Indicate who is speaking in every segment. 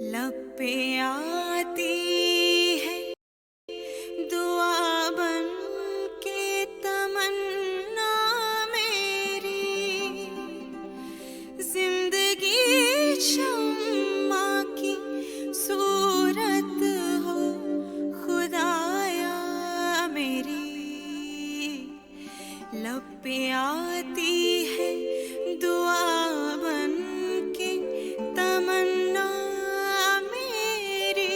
Speaker 1: लब पे आती है दुआ बन के तमन्ना मेरी, जिंदगी शम्मा की सूरत हो खुदाया मेरी। लब पे आती है दुआ बन के तमन्ना मेरी।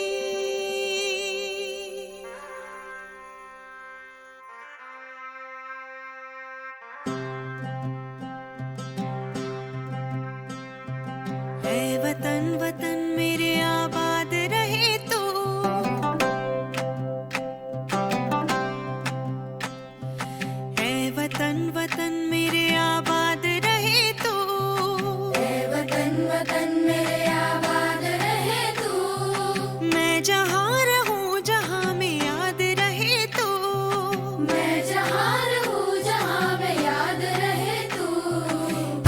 Speaker 1: ऐ वतन वतन मेरे आबाद रहे तू, ऐ वतन वतन मेरे आबाद रहे तू,
Speaker 2: ऐ वतन वतन मेरे आबाद रहे तू।
Speaker 1: मैं जहाँ रहूँ जहाँ में याद रहे तू,
Speaker 2: मैं जहाँ रहूँ जहाँ में याद रहे तू।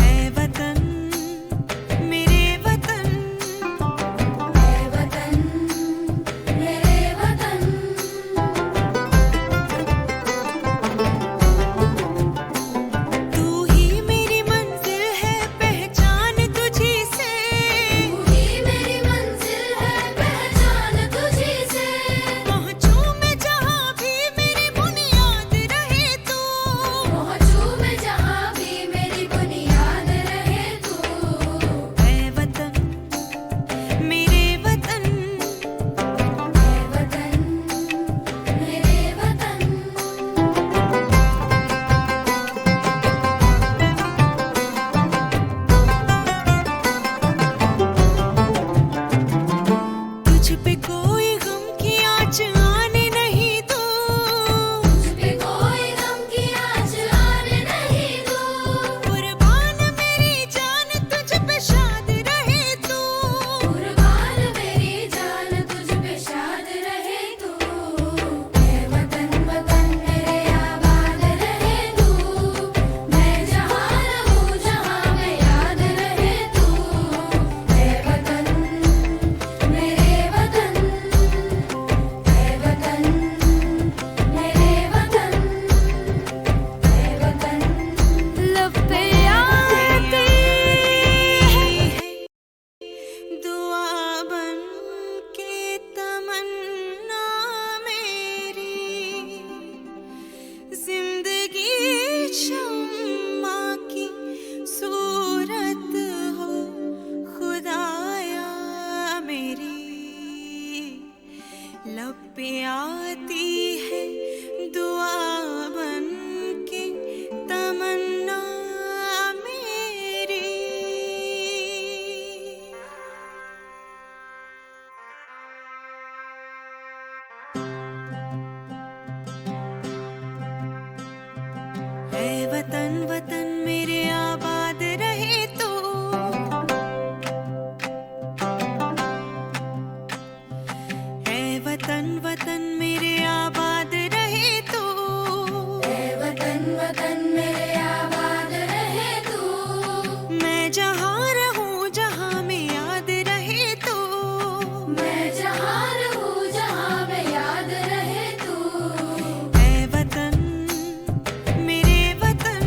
Speaker 1: ऐ वतन मेरे वतन,
Speaker 2: ऐ वतन मेरे वतन।
Speaker 1: तू ही मेरी मंजिल है पहचान तुझी से,
Speaker 2: तू ही मेरी मंजिल है पहचान तुझी से।
Speaker 1: पहुँचूं मैं जहाँ भी मेरी बुनियाद रहे तू,
Speaker 2: पहुँचूं मैं जहाँ भी मेरी बुनियाद रहे तू।
Speaker 1: ऐ वतन मेरे वतन,
Speaker 2: ऐ वतन मेरे वतन।
Speaker 1: तुझ पे कोई गम की आँच आने नहीं दूँ,
Speaker 2: तुझ पे कोई गम की आँच आने नहीं दूँ।
Speaker 1: कुर्बान मेरी जान तुझ पे शाद रहे तू,
Speaker 2: कुर्बान मेरी जान तुझ पे शाद रहे तू। ऐ वतन वतन मेरे आबाद रहे तू। मैं जहाँ रहूँ जहाँ में याद रहे तू। ऐ वतन मेरे वतन, ऐ वतन मेरे वतन, ऐ वतन।
Speaker 1: लब पे आती है दुआ बन के तमन्ना मेरी, जिंदगी शम्मा की सूरत हो खुदाया मेरी। लब पे आती है दुआ बन के तमन्ना मेरी। ऐ वतन वतन मेरे आबाद रहे तू, ऐ वतन वतन मेरे आबाद रहे तू,
Speaker 2: ऐ वतन वतन मेरे आबाद रहे तू।
Speaker 1: मैं जहाँ रहूँ जहाँ में याद रहे तू,
Speaker 2: मैं जहाँ रहूँ जहाँ में याद रहे तू।
Speaker 1: ऐ वतन मेरे वतन,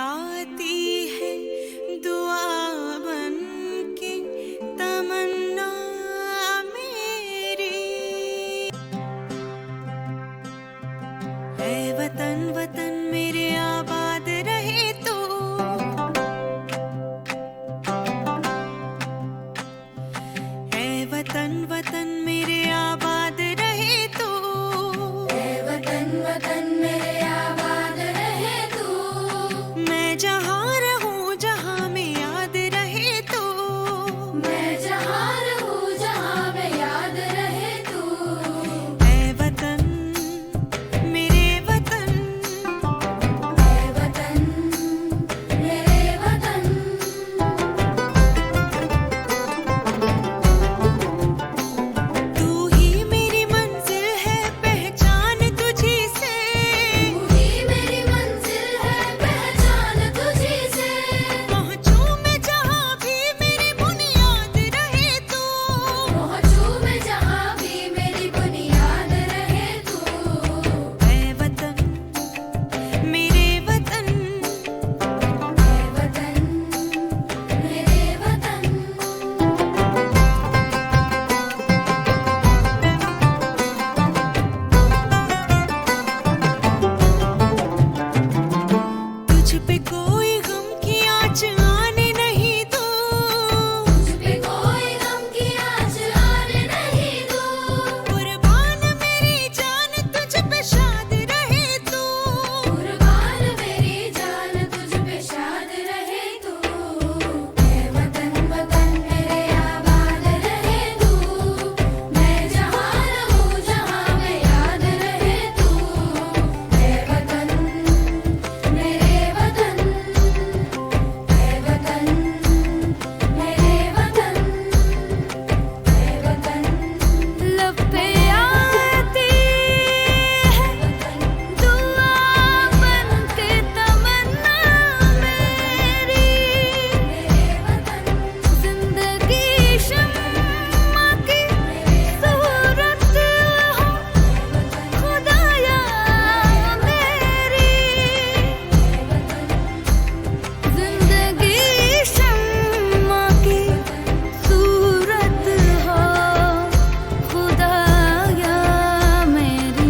Speaker 1: आती है दुआ बन के तमन्ना मेरी। ऐ वतन वतन मेरे आबाद रहे तू, ऐ वतन वतन मेरे आबाद रहे तू।
Speaker 2: वतन वतन मेरे आबाद रहे तू।
Speaker 1: मैं जहाँ रहूँ जहाँ में याद रहे तू।
Speaker 2: मैं जहाँ रहूँ जहाँ में याद रहे तू।
Speaker 1: ऐ वतन मेरे वतन,
Speaker 2: ऐ वतन मेरे वतन।
Speaker 1: तू ही मेरी मंजिल है पहचान तुझी से।
Speaker 2: तू ही मेरी मंजिल है पहचान तुझी से।
Speaker 1: पहुँचूं मैं जहाँ भी मेरी बुनियाद रहे तू।
Speaker 2: पहुँचूं मैं जहाँ भी मेरी बुनियाद रहे तू।
Speaker 1: ऐ वतन मेरे वतन,
Speaker 2: ऐ वतन मेरे वतन।
Speaker 1: तुझ पे कोई गम की आँच आने नहीं दूँ।
Speaker 2: तुझ पे कोई गम की आँच आने नहीं दूँ।
Speaker 1: कुर्बान मेरी जान तुझ पे शाद रहे तू।
Speaker 2: कुर्बान मेरी जान तुझ पे शाद रहे तू। ऐ वतन वतन मेरे आबाद रहे तू। मैं जहाँ रहूँ जहाँ में याद रहे तू। ऐ वतन मेरे वतन, ऐ वतन मेरे वतन, ऐ वतन।
Speaker 1: लब पे आती है दुआ बन के तमन्ना मेरी। जिंदगी शम्मा की सूरत हो खुदाया मेरी। जिंदगी शम्मा की सूरत हो खुदाया मेरी।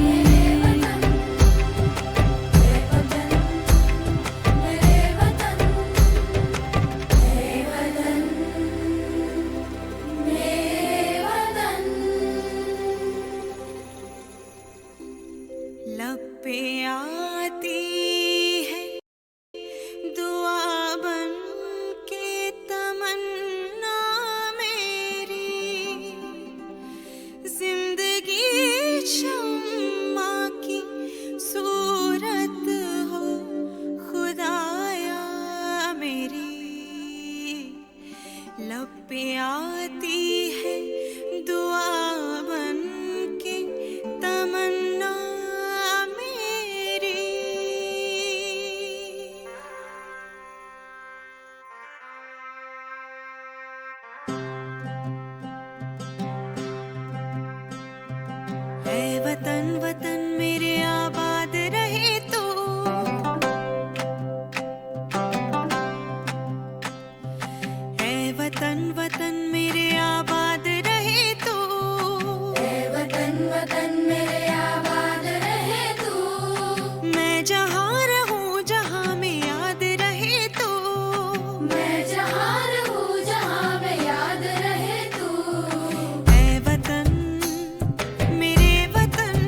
Speaker 1: लब पे आती है दुआ बन के तमन्ना मेरी। जिंदगी शम्मा की सूरत हो खुदाया मेरी। लब पे आती है दुआ बन के तमन्ना मेरी। ऐ वतन वतन मेरे आबाद रहे तू। ऐ वतन वतन मेरे आबाद रहे तू।
Speaker 2: ऐ वतन वतन मेरे आबाद रहे तू।
Speaker 1: मैं जहाँ रहूँ जहाँ में याद रहे तू।
Speaker 2: मैं जहाँ रहूँ जहाँ में याद रहे तू।
Speaker 1: ऐ वतन मेरे वतन,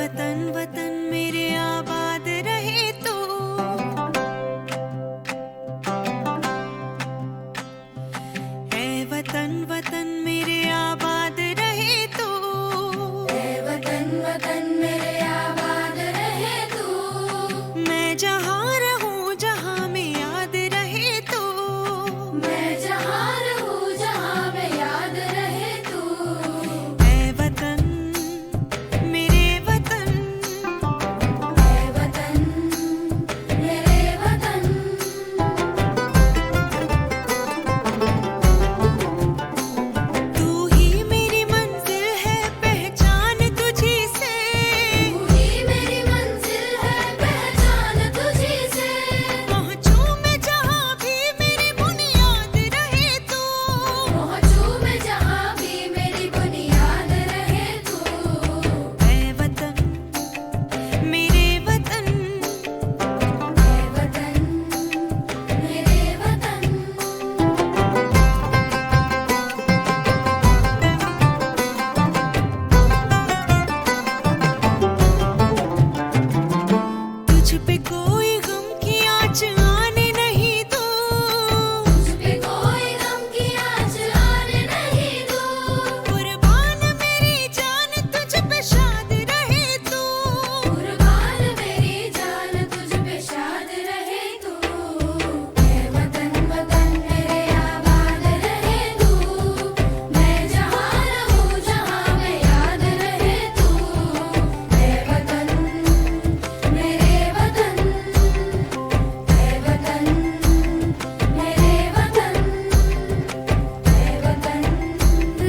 Speaker 1: वतन वतन मेरे आबाद रहे तू, ऐ वतन वतन मेरे आबाद रहे तू,
Speaker 2: ऐ वतन वतन मेरे आबाद रहे तू।
Speaker 1: मैं जहाँ रहूँ जहाँ में याद रहे तू,
Speaker 2: मैं जहाँ रहूँ जहाँ में याद रहे तू।
Speaker 1: ऐ वतन मेरे वतन,
Speaker 2: ऐ वतन मेरे वतन।
Speaker 1: तू ही मेरी मंजिल है पहचान तुझी से,
Speaker 2: तू ही मेरी मंजिल है पहचान तुझी से।
Speaker 1: पहुँचूं मैं जहाँ भी मेरी बुनियाद रहे तू,
Speaker 2: पहुँचूं मैं जहाँ भी मेरी बुनियाद रहे तू।
Speaker 1: ऐ वतन मेरे वतन,
Speaker 2: ऐ वतन मेरे वतन।
Speaker 1: तुझ पे कोई गम की आँच आने नहीं दूँ,
Speaker 2: तुझ पे कोई गम की आँच आने नहीं दूँ।
Speaker 1: कुर्बान मेरी जान तुझ पे शाद रहे तू,
Speaker 2: कुर्बान मेरी जान तुझ पे शाद रहे तू। ऐ वतन वतन मेरे आबाद रहे तू। मैं जहाँ रहूँ जहाँ में याद रहे तू। ऐ वतन मेरे वतन। ऐ वतन मेरे वतन। ऐ वतन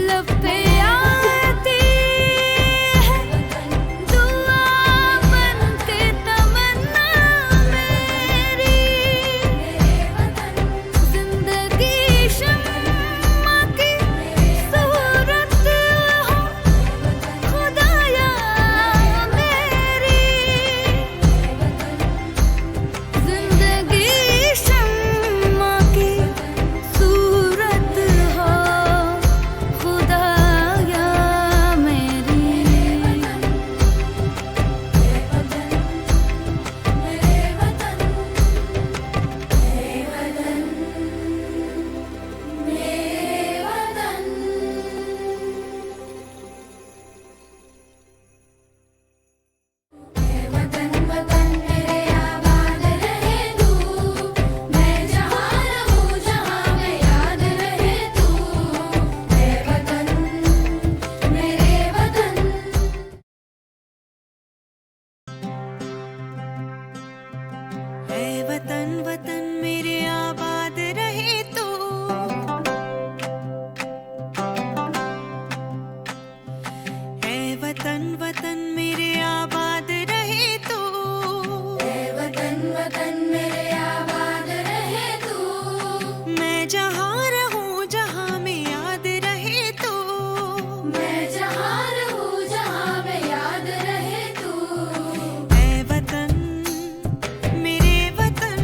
Speaker 1: लब पे आती है दुआ बन के तमन्ना मेरी,
Speaker 2: मेरे वतन।
Speaker 1: जिंदगी शम्मा की सूरत हो खुदाया मेरी, जिंदगी शम्मा की सूरत हो खुदाया मेरी।
Speaker 2: वतन वतन मेरे आबाद रहे तू। मैं जहाँ रहूँ जहाँ में याद रहे तू। ऐ वतन मेरे वतन।
Speaker 1: ऐ वतन वतन मेरे आबाद रहे तू, ऐ वतन वतन मेरे आबाद रहे तू,
Speaker 2: ऐ वतन वतन मेरे आबाद रहे तू।
Speaker 1: मैं जहाँ रहूँ जहाँ में याद रहे तू,
Speaker 2: मैं जहाँ रहूँ जहाँ में याद रहे तू।
Speaker 1: ऐ वतन मेरे वतन,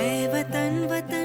Speaker 1: ऐ वतन वतन